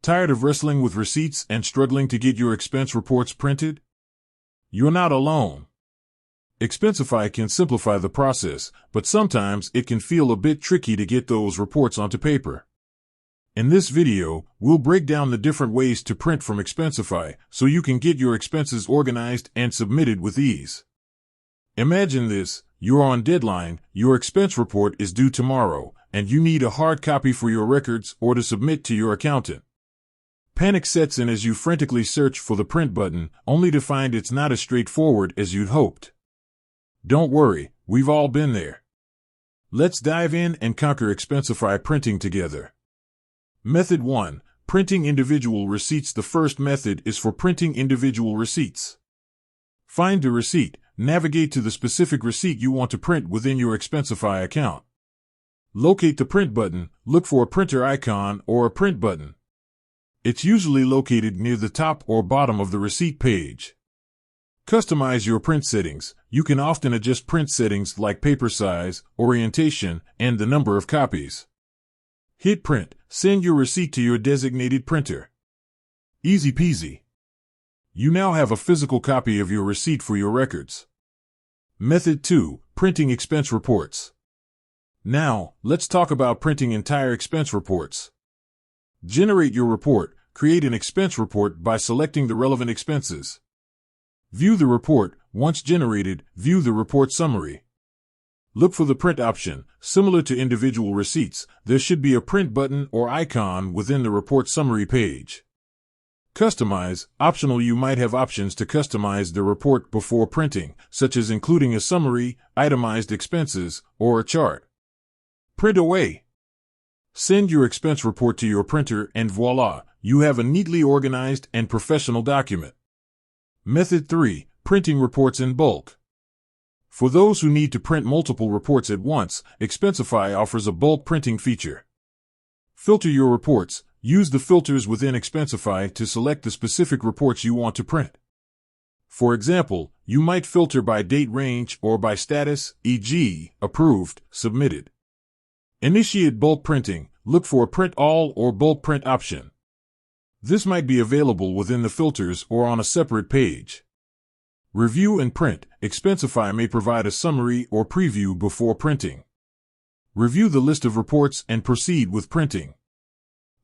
Tired of wrestling with receipts and struggling to get your expense reports printed? You're not alone. Expensify can simplify the process, but sometimes it can feel a bit tricky to get those reports onto paper. In this video, we'll break down the different ways to print from Expensify so you can get your expenses organized and submitted with ease. Imagine this: you're on deadline, your expense report is due tomorrow, and you need a hard copy for your records or to submit to your accountant. Panic sets in as you frantically search for the print button, only to find it's not as straightforward as you'd hoped. Don't worry, we've all been there. Let's dive in and conquer Expensify printing together. Method 1. Printing individual receipts. The first method is for printing individual receipts. Find the receipt, navigate to the specific receipt you want to print within your Expensify account. Locate the print button, look for a printer icon or a print button. It's usually located near the top or bottom of the receipt page. Customize your print settings. You can often adjust print settings like paper size, orientation, and the number of copies. Hit print. Send your receipt to your designated printer. Easy peasy. You now have a physical copy of your receipt for your records. Method 2. Printing expense reports. Now, let's talk about printing entire expense reports. Generate your report. Create an expense report by selecting the relevant expenses. View the report. Once generated, view the report summary. Look for the print option. Similar to individual receipts, there should be a print button or icon within the report summary page. Customize. Optional. You might have options to customize the report before printing, such as including a summary, itemized expenses, or a chart. Print away. Send your expense report to your printer and voila, you have a neatly organized and professional document. Method 3. Printing reports in bulk. For those who need to print multiple reports at once, Expensify offers a bulk printing feature. Filter your reports. Use the filters within Expensify to select the specific reports you want to print. For example, you might filter by date range or by status, e.g., approved, submitted. Initiate bulk printing. Look for a print all or bulk print option. This might be available within the filters or on a separate page. Review and print. Expensify may provide a summary or preview before printing. Review the list of reports and proceed with printing.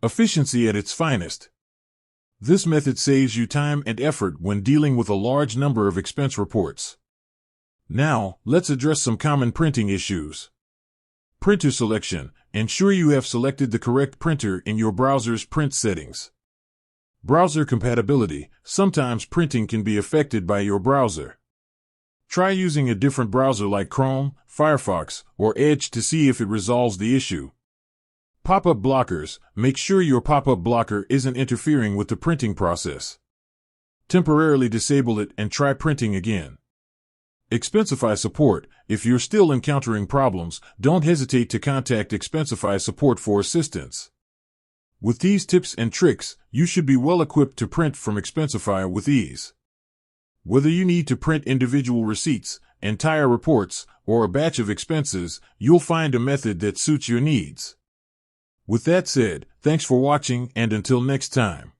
Efficiency at its finest. This method saves you time and effort when dealing with a large number of expense reports. Now, let's address some common printing issues. Printer selection. Ensure you have selected the correct printer in your browser's print settings. Browser compatibility. Sometimes printing can be affected by your browser. Try using a different browser like Chrome, Firefox, or Edge to see if it resolves the issue. Pop-up blockers. Make sure your pop-up blocker isn't interfering with the printing process. Temporarily disable it and try printing again. Expensify support. If you're still encountering problems, don't hesitate to contact Expensify support for assistance. With these tips and tricks, you should be well equipped to print from Expensify with ease. Whether you need to print individual receipts, entire reports, or a batch of expenses, you'll find a method that suits your needs. With that said, thanks for watching and until next time.